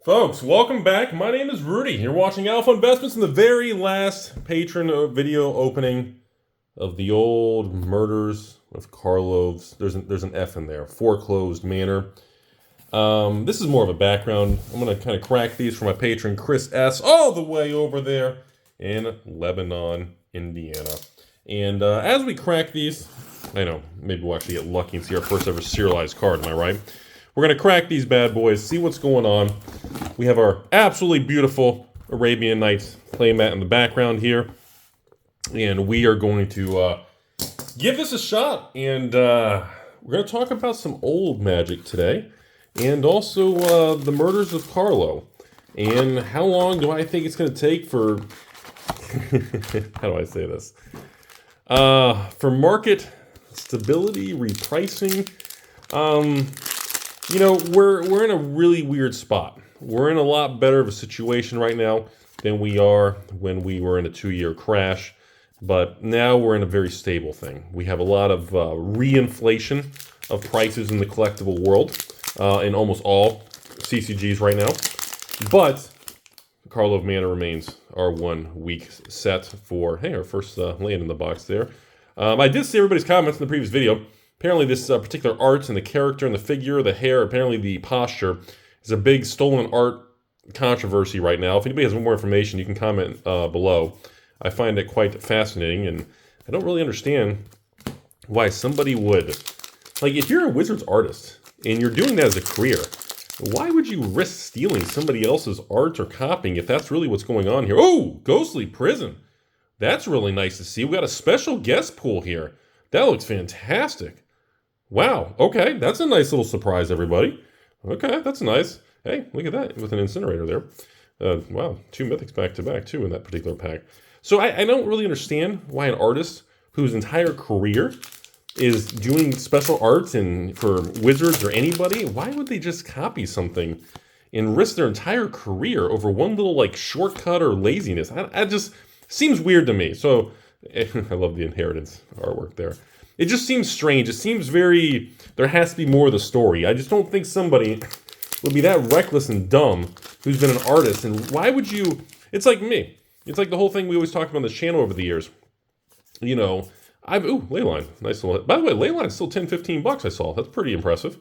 Folks, welcome back. My name is Rudy. You're watching Alpha Investments in the very last patron video opening of the old Murders of Karlov's. There's an F in there. Fore-Closure manor. This is more of a background. I'm going to kind of crack these for my patron Chris S. all the way over there in Lebanon, Indiana. And as we crack these, I know, maybe we'll actually get lucky and see our first ever serialized card, am I right? We're going to crack these bad boys, see what's going on. We have our absolutely beautiful Arabian Nights playmat in the background here. And we are going to give this a shot. And we're going to talk about some old magic today. And also the Murders of Karlo. And how long do I think it's going to take for... how do I say this? For market stability, repricing. You know, we're in a really weird spot. We're in a lot better of a situation right now than we are when we were in a 2-year crash. But now we're in a very stable thing. We have a lot of reinflation of prices in the collectible world in almost all CCGs right now. But Karlov Manor remains our 1 week set for, hey, our first land in the box there. I did see everybody's comments in the previous video. Apparently this particular art and the character and the figure, the hair, apparently the posture is a big stolen art controversy right now. If anybody has more information, you can comment below. I find it quite fascinating, and I don't really understand why somebody would... Like, if you're a Wizards artist and you're doing that as a career, why would you risk stealing somebody else's art or copying if that's really what's going on here? Oh, Ghostly Prison. That's really nice to see. We got a special guest pool here. That looks fantastic. Wow, okay, that's a nice little surprise, everybody. Okay, that's nice. Hey, look at that, with an incinerator there. Wow, 2 mythics back-to-back, too, in that particular pack. So I don't really understand why an artist whose entire career is doing special arts and for Wizards or anybody, why would they just copy something and risk their entire career over one little, like, shortcut or laziness? I just seems weird to me. So I love the Inheritance artwork there. It just seems strange. It seems very... There has to be more of the story. I just don't think somebody would be that reckless and dumb who's been an artist. And why would you... It's like me. It's like the whole thing we always talked about on this channel over the years. You know, ooh, Leyline. Nice little... By the way, Leyline's still 10, 15 bucks I saw. That's pretty impressive.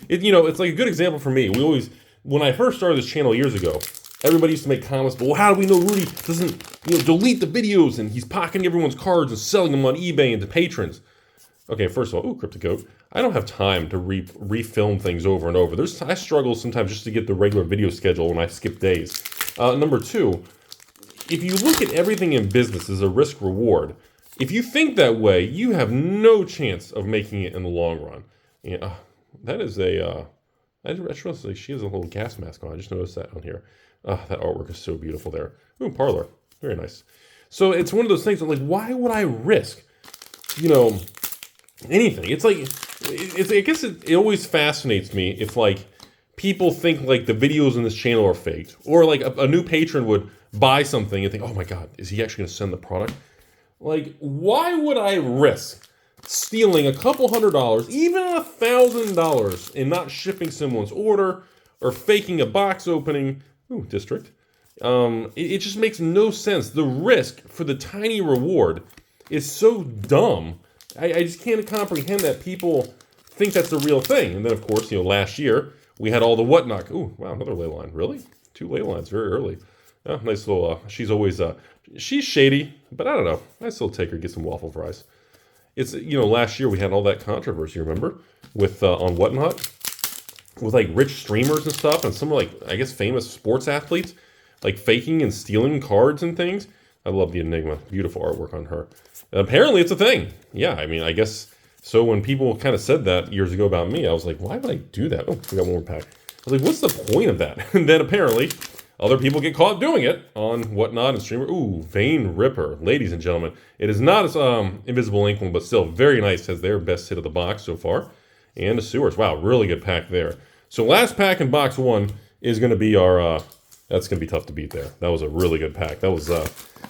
You know, it's like a good example for me. We always... When I first started this channel years ago, everybody used to make comments, but well, how do we know Rudy doesn't, delete the videos and he's pocketing everyone's cards and selling them on eBay and to patrons? Okay, first of all, ooh, Cryptic Goat. I don't have time to refilm things over and over. I struggle sometimes just to get the regular video schedule when I skip days. Number 2, if you look at everything in business as a risk-reward, if you think that way, you have no chance of making it in the long run. And, that is a... I just noticed like, she has a little gas mask on. I just noticed that on here. That artwork is so beautiful there. Ooh, Parlor. Very nice. So it's one of those things that, like, why would I risk, anything? It's like, I guess it always fascinates me if, like, people think, like, the videos on this channel are faked. Or, like, a new patron would buy something and think, oh, my God, is he actually going to send the product? Like, why would I risk stealing a couple $100, even $1,000, and not shipping someone's order or faking a box opening? Ooh, District. It just makes no sense. The risk for the tiny reward is so dumb. I just can't comprehend that people think that's the real thing. And then, of course, last year, we had all the whatnot. Ooh, wow, another ley line. Really? 2 ley lines very early. Oh, nice little, she's always, she's shady, but I don't know. I still take her, get some waffle fries. It's, last year we had all that controversy, remember? With, on whatnot? With, like, rich streamers and stuff, and some, like, I guess famous sports athletes, like, faking and stealing cards and things. I love the Enigma. Beautiful artwork on her. And apparently it's a thing. Yeah, I mean, I guess, so when people kind of said that years ago about me, I was like, why would I do that? Oh, we got one more pack. I was like, what's the point of that? And then apparently, other people get caught doing it on whatnot and streamer. Ooh, Vein Ripper. Ladies and gentlemen, it is not as Invisible Ink one, but still very nice. Has their best hit of the box so far. And the Sewers. Wow, really good pack there. So last pack in box 1 is going to be our... that's going to be tough to beat there. That was a really good pack. That was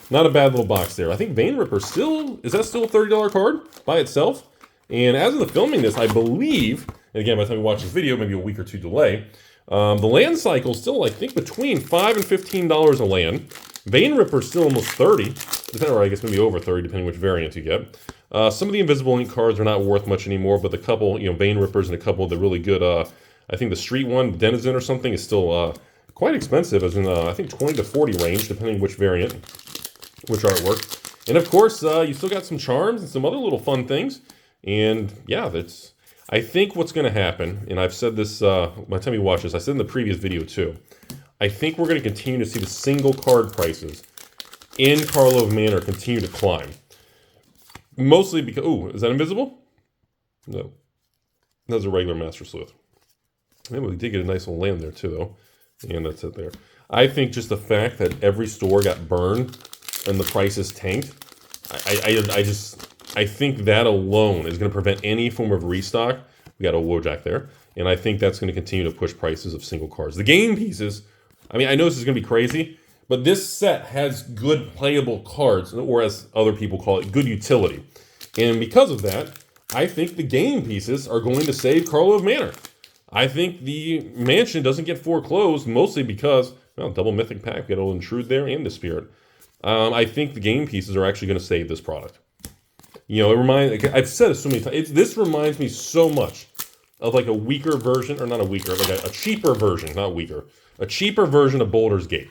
not a bad little box there. I think Vein Ripper still... Is that still a $30 card by itself? And as of the filming this, I believe... And again, by the time you watch this video, maybe a week or 2 delay... The land cycle is still, I think, between $5 and $15 a land. Vein Ripper is still almost 30, or I guess maybe over 30, depending which variant you get. Some of the Invisible Ink cards are not worth much anymore, but the couple, Vein Rippers and a couple of the really good, I think the Street one, Denizen or something, is still quite expensive, as in, I think 20 to 40 range, depending which variant, which artwork. And of course, you still got some charms and some other little fun things. And yeah, I think what's going to happen, and I've said this, by the time you watch this, I said in the previous video too, I think we're going to continue to see the single card prices in Karlov Manor continue to climb. Mostly because, ooh, is that invisible? No. That's a regular Master Sleuth. Maybe we did get a nice little land there too, though. And that's it there. I think just the fact that every store got burned and the prices tanked, I think that alone is going to prevent any form of restock. We got a Wojak there. And I think that's going to continue to push prices of single cards. The game pieces, I mean, I know this is going to be crazy, but this set has good playable cards, or as other people call it, good utility. And because of that, I think the game pieces are going to save Karlov Manor. I think the mansion doesn't get foreclosed, mostly because, well, double mythic pack, we got a little Intrude there and the Spirit. I think the game pieces are actually going to save this product. I've said it so many times, this reminds me so much of like a weaker version, or not a weaker, like a cheaper version, not weaker, a cheaper version of Baldur's Gate.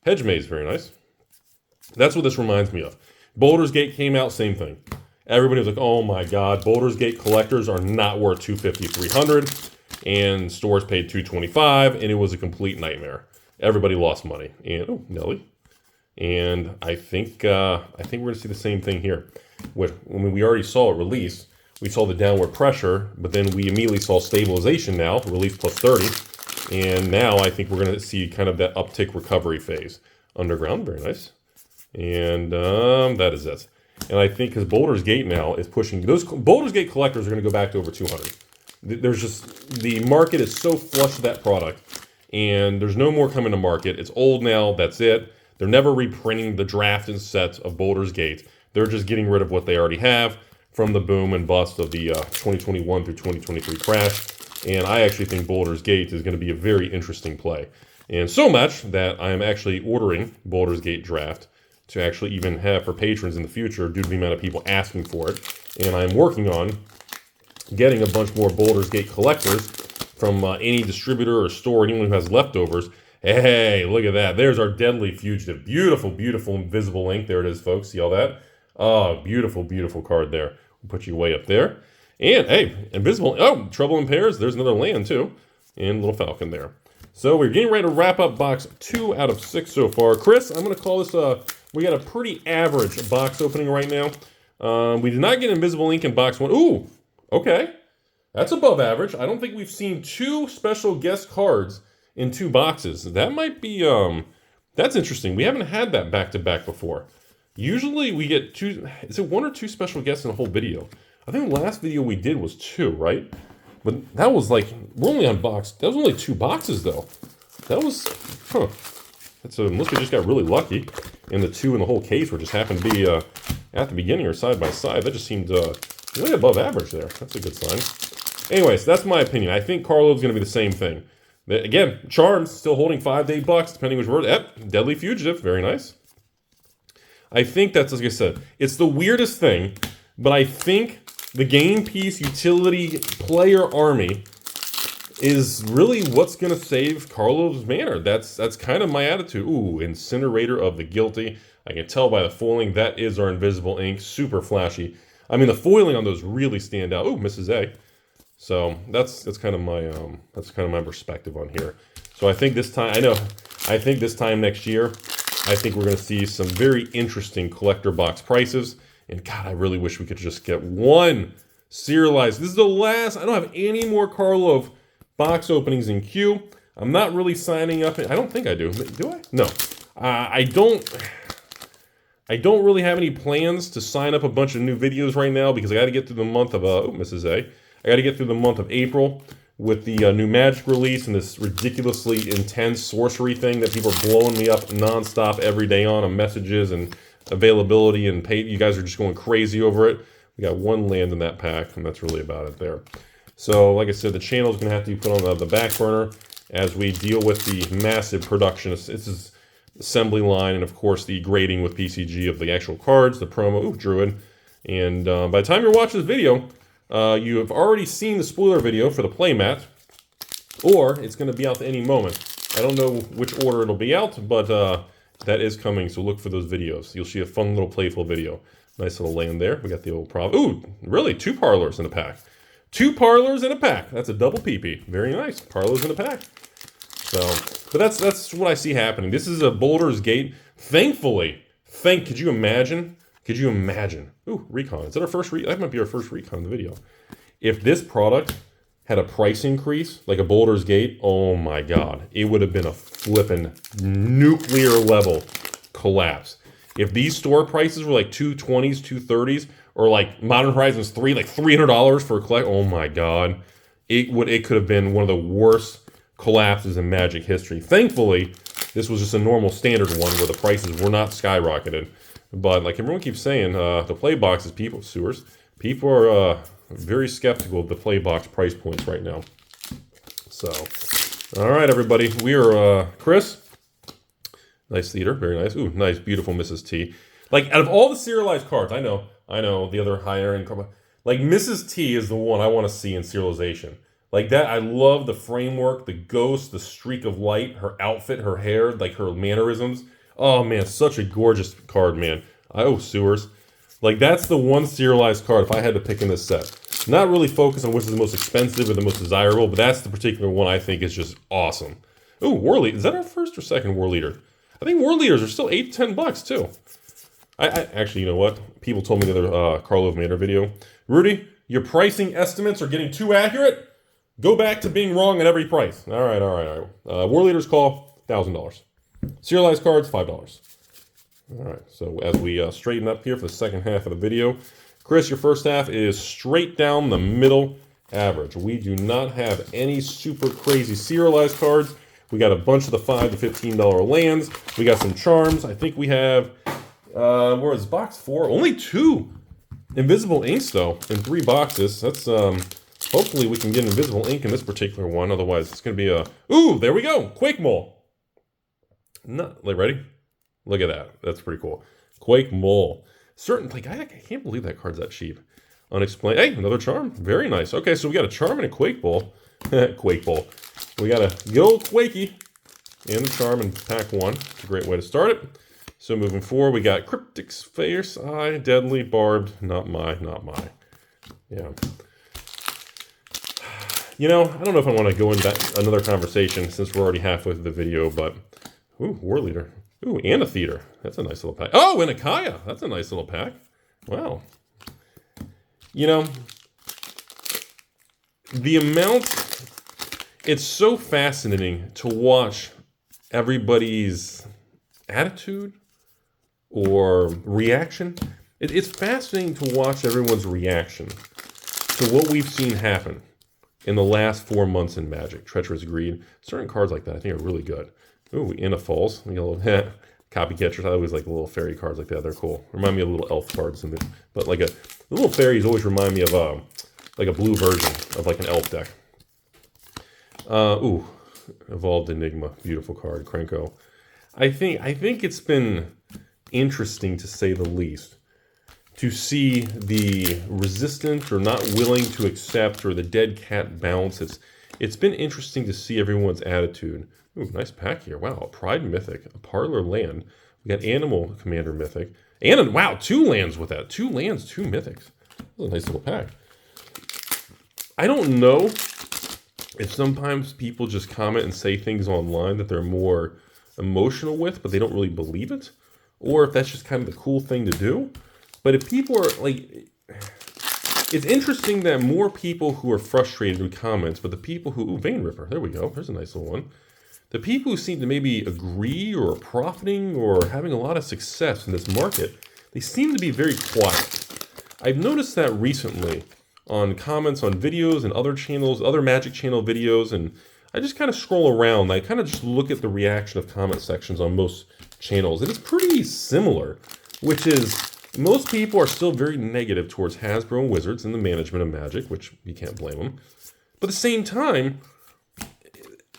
Hedge Maze, very nice. That's what this reminds me of. Baldur's Gate came out, same thing. Everybody was like, oh my God, Baldur's Gate collectors are not worth $250, $300, and stores paid $225, and it was a complete nightmare. Everybody lost money. And, oh, Nelly. And I think we're going to see the same thing here. When we already saw it release, we saw the downward pressure, but then we immediately saw stabilization now, release plus 30. And now I think we're going to see kind of that uptick recovery phase. Underground, very nice. And that is it. And I think because Baldur's Gate now is pushing, those Baldur's Gate collectors are going to go back to over 200. There's just, the market is so flush with that product, and there's no more coming to market. It's old now, that's it. They're never reprinting the draft and set of Baldur's Gate. They're just getting rid of what they already have from the boom and bust of the 2021 through 2023 crash. And I actually think Baldur's Gate is going to be a very interesting play. And so much that I am actually ordering Baldur's Gate Draft to actually even have for patrons in the future due to the amount of people asking for it. And I'm working on getting a bunch more Baldur's Gate collectors from any distributor or store, anyone who has leftovers. Hey, look at that. There's our Deadly Fugitive. Beautiful, beautiful Invisible Ink. There it is, folks. See all that? Oh, beautiful, beautiful card there. We'll put you way up there. And, hey, Invisible... Oh, Trouble in Pairs. There's another land, too. And Little Falcon there. So we're getting ready to wrap up box 2 out of 6 so far. Chris, I'm going to call this... we got a pretty average box opening right now. We did not get Invisible Ink in box 1. Ooh, okay. That's above average. I don't think we've seen 2 special guest cards in 2 boxes. That might be... that's interesting. We haven't had that back-to-back before. Usually we get 2... Is it 1 or 2 special guests in a whole video? I think the last video we did was 2, right? But that was like... We're only on box... That was only 2 boxes, though. That was... Huh. That's unless we just got really lucky, and the 2 in the whole case were just happened to be at the beginning or side by side. That just seemed way above average there. That's a good sign. Anyways, that's my opinion. I think Karlov's going to be the same thing. Again, Charms still holding $5 to $8, depending which word. Yep, Deadly Fugitive, very nice. I think that's, like I said, it's the weirdest thing, but I think the game piece utility player army is really what's going to save Karlov's Manor. That's kind of my attitude. Ooh, Incinerator of the Guilty. I can tell by the foiling that is our Invisible Ink. Super flashy. I mean, the foiling on those really stand out. Ooh, Mrs. A. So that's kind of my perspective on here. So I think this time, I think this time next year, I think we're going to see some very interesting collector box prices. And God, I really wish we could just get one serialized. This is the last. I don't have any more Karlov box openings in queue. I'm not really signing up. I don't think I do. Do I? No. I don't really have any plans to sign up a bunch of new videos right now because I got to get through the month of Mrs. A. I got to get through the month of April with the new Magic release and this ridiculously intense sorcery thing that people are blowing me up nonstop every day on messages and availability and pay. You guys are just going crazy over it. We got 1 land in that pack, and that's really about it there. So, like I said, the channel is going to have to be put on the back burner. as we deal with the massive production. This is assembly line, and of course the grading with PCG of the actual cards, the promo. Ooh, Druid. And by the time you're watching this video, you have already seen the spoiler video for the playmat, or it's going to be out any moment. I don't know which order it'll be out, but that is coming, so look for those videos. You'll see a fun little playful video. Nice little land there. We got the old prov. Ooh, really? 2 parlors in a pack. 2 parlors in a pack. That's a double PP. Very nice. Parlors in a pack. So, but that's what I see happening. This is a Boulder's Gate. Thankfully, could you imagine? Could you imagine? Ooh, Recon. Is that our first That might be our first Recon in the video. If this product had a price increase, like a Boulder's Gate, oh my God. It would have been a flippin' nuclear level collapse. If these store prices were like $220s, $230s, or like Modern Horizons 3, like $300 for a collect, oh my God. It could have been one of the worst collapses in Magic history. Thankfully, this was just a normal standard one where the prices were not skyrocketed. But like everyone keeps saying, the play boxes, people are very skeptical of the play box price points right now. So, all right, everybody, we are Chris. Nice theater, very nice. Ooh, nice, beautiful Mrs. T. Like out of all the serialized cards, I know the other higher end card, like Mrs. T is the one I want to see in serialization. Like that, I love the framework, the ghost, the streak of light, her outfit, her hair, like her mannerisms. Oh man, such a gorgeous card, man. Sewers. Like that's the one serialized card if I had to pick in this set. Not really focused on which is the most expensive or the most desirable, but that's the particular one I think is just awesome. Ooh, War Leader. Is that our first or second War Leader? I think War Leaders are still $8 to $10 too. I actually, you know what? People told me in the other Carlo Maynard video, Rudy, your pricing estimates are getting too accurate. Go back to being wrong at every price. All right. War Leaders call $1,000. Serialized cards, $5. All right, so as we straighten up here for the second half of the video, Chris, your first half is straight down the middle average. We do not have any super crazy serialized cards. We got a bunch of the $5 to $15 lands. We got some charms. I think we have, where is box 4? Only 2 invisible inks, though, in 3 boxes. That's, hopefully we can get invisible ink in this particular one. Otherwise, it's going to be a, ooh, there we go, Quake Mole. Ready? Look at that. That's pretty cool. Quake Mole. I can't believe that card's that cheap. Unexplained. Hey, another charm. Very nice. Okay, so we got a charm and a Quake Bowl. Quake Bowl. We got a good old Quakey and the charm in pack 1. It's a great way to start it. So moving forward, we got Cryptic's Fierce Eye, Deadly, Barbed, not my. Yeah. You know, I don't know if I want to go into another conversation since we're already halfway through the video, but ooh, War Leader. Ooh, and a Theater. That's a nice little pack. Oh, and a Kaya. That's a nice little pack. Wow. You know, the amount, it's so fascinating to watch everybody's attitude or reaction. It's fascinating to watch everyone's reaction to what we've seen happen in the last 4 months in Magic. Treacherous Greed. Certain cards like that I think are really good. Ooh, Inna Falls. We got a little copy catchers. I always like the little fairy cards like that. They're cool. Remind me of little elf cards. But like the little fairies always remind me of like a blue version of like an elf deck. Ooh, Evolved Enigma. Beautiful card. Krenko. I think it's been interesting to say the least to see the resistant or not willing to accept or the dead cat bounce. It's been interesting to see everyone's attitude. Ooh, nice pack here. Wow, a Pride Mythic, a Parlor Land. We got Animal Commander Mythic. And, wow, 2 lands with that. 2 lands, 2 Mythics. That's a nice little pack. I don't know if sometimes people just comment and say things online that they're more emotional with, but they don't really believe it. Or if that's just kind of the cool thing to do. But if people are, like, it's interesting that more people who are frustrated with comments, but the people who, ooh, Vein Ripper, there we go. There's a nice little one. The people who seem to maybe agree or are profiting or having a lot of success in this market, they seem to be very quiet. I've noticed that recently on comments on videos and other channels, other Magic channel videos, and I just kind of scroll around. I kind of just look at the reaction of comment sections on most channels, and it's pretty similar, which is most people are still very negative towards Hasbro and Wizards and the management of Magic, which you can't blame them. But at the same time,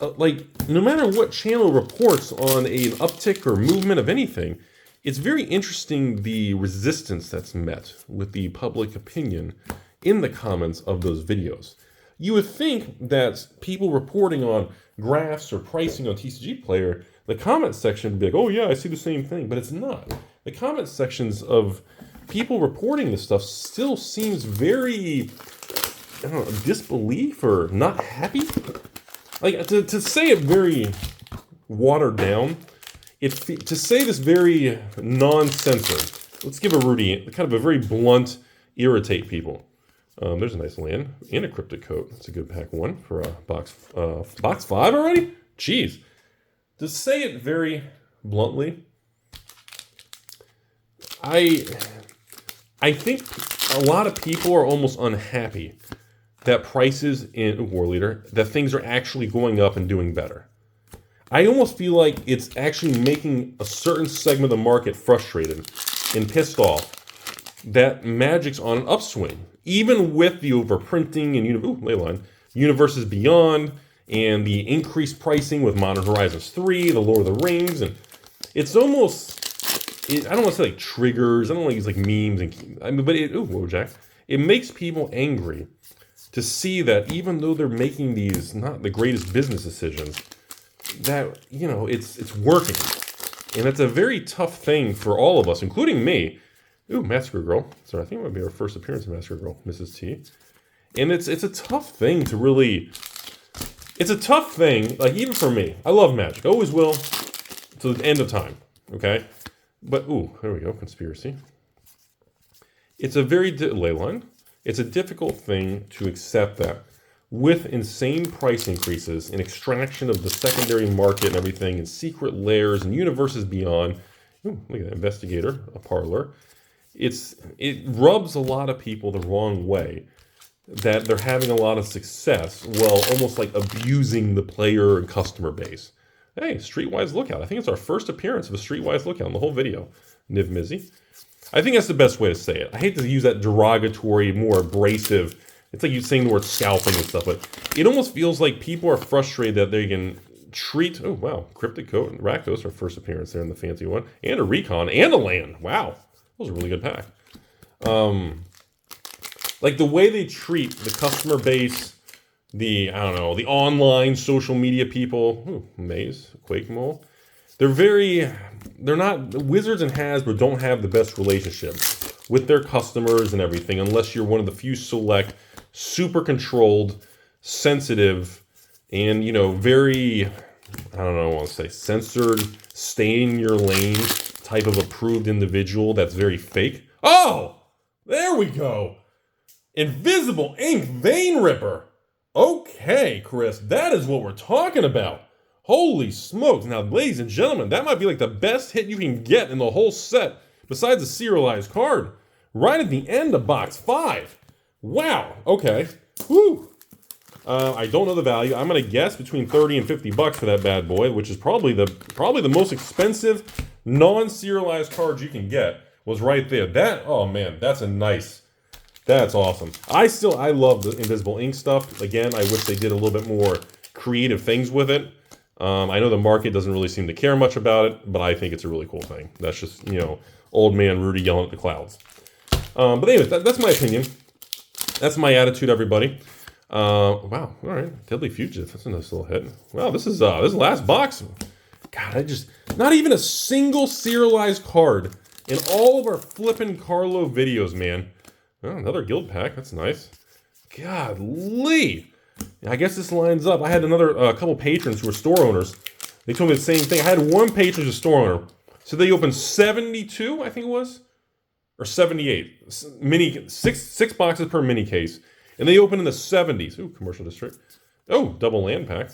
like, no matter what channel reports on an uptick or movement of anything, it's very interesting the resistance that's met with the public opinion in the comments of those videos. You would think that people reporting on graphs or pricing on TCG Player, the comment section would be like, oh yeah, I see the same thing, but it's not. The comment sections of people reporting this stuff still seems very, I don't know, disbelief or not happy. Like, to say it very watered down, to say this very non-censored, let's give a Rudy kind of a very blunt, irritate people. There's a nice land and a cryptic coat. That's a good pack one for box 5 already? Jeez. To say it very bluntly, I think a lot of people are almost unhappy that prices in War Leader, that things are actually going up and doing better. I almost feel like it's actually making a certain segment of the market frustrated and pissed off that Magic's on an upswing, even with the overprinting and Universes Beyond and the increased pricing with Modern Horizons 3, the Lord of the Rings, and it's almost, I don't want to say like triggers, I don't want to use like memes, but it makes people angry to see that even though they're making these not the greatest business decisions, that, it's working. And that's a very tough thing for all of us, including me. Ooh, Massacre Girl. So I think it might be our first appearance of Massacre Girl, Mrs. T. And it's a tough thing to really... It's a tough thing, like even for me. I love Magic. Always will. To the end of time. Okay? But, ooh, there we go. Conspiracy. It's a very... Leyline. It's a difficult thing to accept that with insane price increases and extraction of the secondary market and everything and secret layers and Universes Beyond. Ooh, look at that. Investigator. A parlor. It rubs a lot of people the wrong way that they're having a lot of success while almost like abusing the player and customer base. Hey, Streetwise Lookout. I think it's our first appearance of a Streetwise Lookout in the whole video. Niv Mizzy. I think that's the best way to say it. I hate to use that derogatory, more abrasive. It's like you saying the word scalping and stuff, but it almost feels like people are frustrated that they can treat... Oh, wow. Cryptic Coat and Rakdos, our first appearance there in the fancy one. And a Recon and a land. Wow. That was a really good pack. Like the way they treat the customer base, the online social media people. Ooh, Maze, Quake Mole. They're not, Wizards and Hasbro don't have the best relationship with their customers and everything unless you're one of the few select, super controlled, sensitive, and, very, I want to say censored, stay in your lane type of approved individual that's very fake. Oh, there we go. Invisible Ink Vein Ripper. Okay, Chris, that is what we're talking about. Holy smokes. Now, ladies and gentlemen, that might be like the best hit you can get in the whole set besides a serialized card. Right at the end of box 5. Wow. Okay. Whew. I don't know the value. I'm going to guess between 30 and 50 bucks for that bad boy, which is probably the most expensive non-serialized card you can get was right there. Oh man, that's awesome. I love the Invisible Ink stuff. Again, I wish they did a little bit more creative things with it. I know the market doesn't really seem to care much about it, but I think it's a really cool thing. That's just, old man Rudy yelling at the clouds. But anyways, that's my opinion. That's my attitude, everybody. Wow, all right. Deadly Fugitive, that's a nice little hit. Wow, this is last box. God, not even a single serialized card in all of our flippin' Carlo videos, man. Oh, another guild pack, that's nice. Godly. I guess this lines up. I had a couple patrons who were store owners. They told me the same thing. I had one patron who's a store owner. So they opened 72, I think it was, or 78. Six boxes per mini case. And they opened in the 70s. Ooh, commercial district. Oh, double land pack.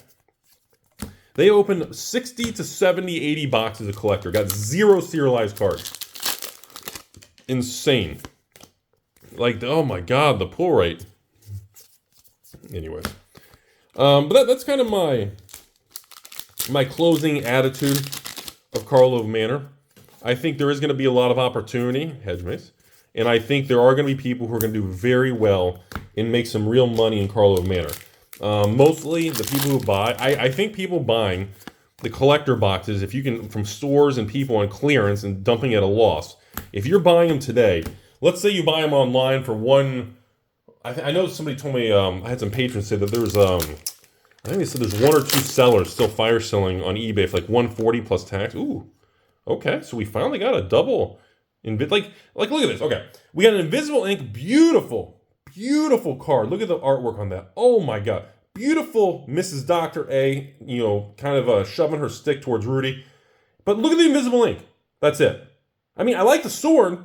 They opened 60 to 70, 80 boxes of collector. Got 0 serialized cards. Insane. Like, oh my God, the pull rate. Anyways. But that's kind of my closing attitude of Karlov Manor. I think there is going to be a lot of opportunity, hedge mace, and I think there are going to be people who are going to do very well and make some real money in Karlov Manor. Mostly the people who buy, I think people buying the collector boxes, if you can, from stores and people on clearance and dumping at a loss, if you're buying them today, let's say you buy them online for one, I know somebody told me, I had some patrons say that there's, I think they said there's 1 or 2 sellers still fire selling on eBay for like $140 plus tax. Ooh, okay, so we finally got a double, like look at this, okay. We got an Invisible Ink, beautiful card. Look at the artwork on that. Oh my God. Beautiful Mrs. Dr. A, you know, kind of shoving her stick towards Rudy. But look at the Invisible Ink. That's it. I mean, I like the sword.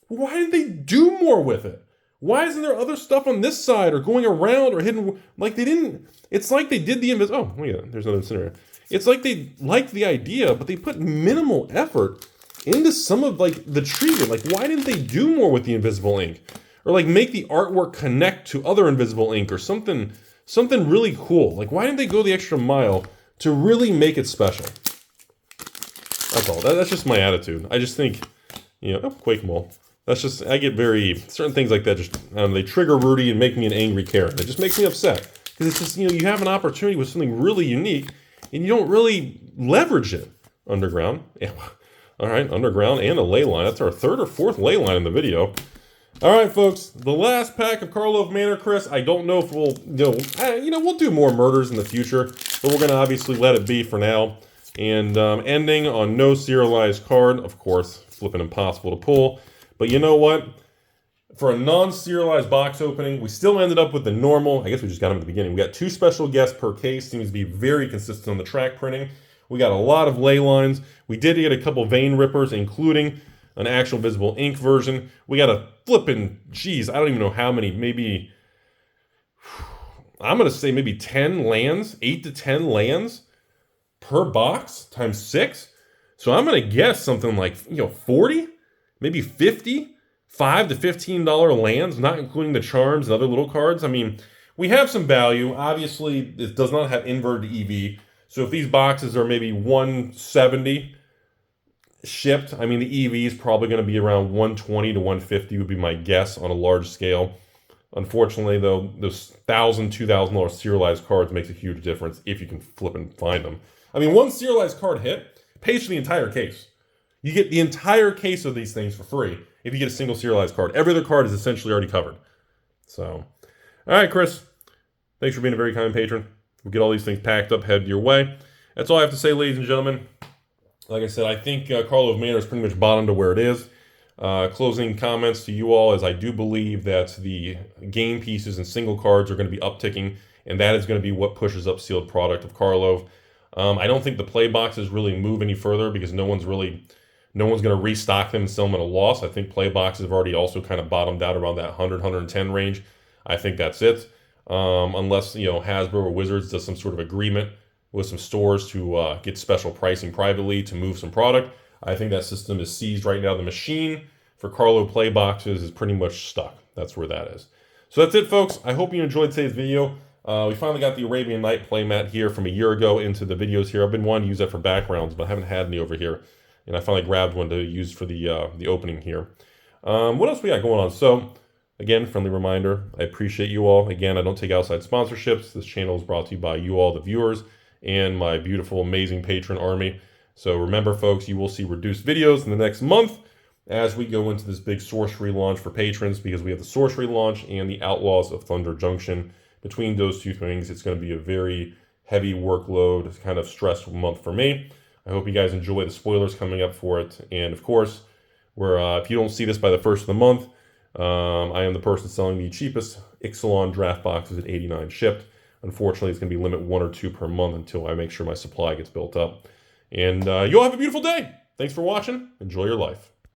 Why didn't they do more with it? Why isn't there other stuff on this side or going around or hidden? Like they didn't, it's like they did the Invisible, oh, look at that. There's another scenario. It's like they liked the idea, but they put minimal effort into some of like the treatment. Like why didn't they do more with the Invisible Ink? Or like make the artwork connect to other Invisible Ink or something really cool. Like why didn't they go the extra mile to really make it special? That's all. That's just my attitude. I just think, you know, Quake Mole. That's just, I get certain things like that just, they trigger Rudy and make me an angry Karen. It just makes me upset. Because it's just, you know, you have an opportunity with something really unique and you don't really leverage it. Underground. Yeah. All right, Underground and a ley line. That's our 3rd or 4th ley line in the video. All right, folks, the last pack of Karlov Manor, Chris. I don't know if we'll, we'll do more murders in the future, but we're going to obviously let it be for now. And ending on no serialized card, of course, flipping impossible to pull. But you know what? For a non-serialized box opening, we still ended up with the normal. I guess we just got them at the beginning. We got 2 special guests per case. Seems to be very consistent on the track printing. We got a lot of ley lines. We did get a couple vein rippers, including an actual Invisible Ink version. We got a flipping, geez, I don't even know how many, maybe, I'm going to say maybe 10 lands, 8 to 10 lands per box times 6. So I'm going to guess something like, 40, maybe 50, $5 to $15 lands, not including the charms and other little cards. I mean, we have some value. Obviously, it does not have inverted EV. So if these boxes are maybe 170 shipped, I mean, the EV is probably going to be around 120 to 150 would be my guess on a large scale. Unfortunately, though, those $1,000, $2,000 serialized cards makes a huge difference if you can flip and find them. I mean, one serialized card hit pays for the entire case. You get the entire case of these things for free if you get a single serialized card. Every other card is essentially already covered. So, all right, Chris. Thanks for being a very kind patron. We'll get all these things packed up, headed your way. That's all I have to say, ladies and gentlemen. Like I said, I think Karlov Manor is pretty much bottom to where it is. Closing comments to you all is I do believe that the game pieces and single cards are going to be upticking, and that is going to be what pushes up sealed product of Karlov. I don't think the play boxes really move any further because no one's going to restock them and sell them at a loss. I think play boxes have already also kind of bottomed out around that 100, 110 range. I think that's it. Unless, Hasbro or Wizards does some sort of agreement with some stores to get special pricing privately to move some product. I think that system is seized right now. The machine for Karlov play boxes is pretty much stuck. That's where that is. So that's it, folks. I hope you enjoyed today's video. We finally got the Arabian Night playmat here from a year ago into the videos here. I've been wanting to use that for backgrounds, but I haven't had any over here. And I finally grabbed one to use for the opening here. What else we got going on? So, again, friendly reminder, I appreciate you all. Again, I don't take outside sponsorships. This channel is brought to you by you all, the viewers, and my beautiful, amazing patron army. So remember, folks, you will see reduced videos in the next month as we go into this big sorcery launch for patrons, because we have the sorcery launch and the Outlaws of Thunder Junction. Between those two things, it's going to be a very heavy workload, kind of stressful month for me. I hope you guys enjoy the spoilers coming up for it. And of course, if you don't see this by the first of the month, I am the person selling the cheapest Ixalan draft boxes at $89 shipped. Unfortunately, it's going to be limit 1 or 2 per month until I make sure my supply gets built up. And you all have a beautiful day. Thanks for watching. Enjoy your life.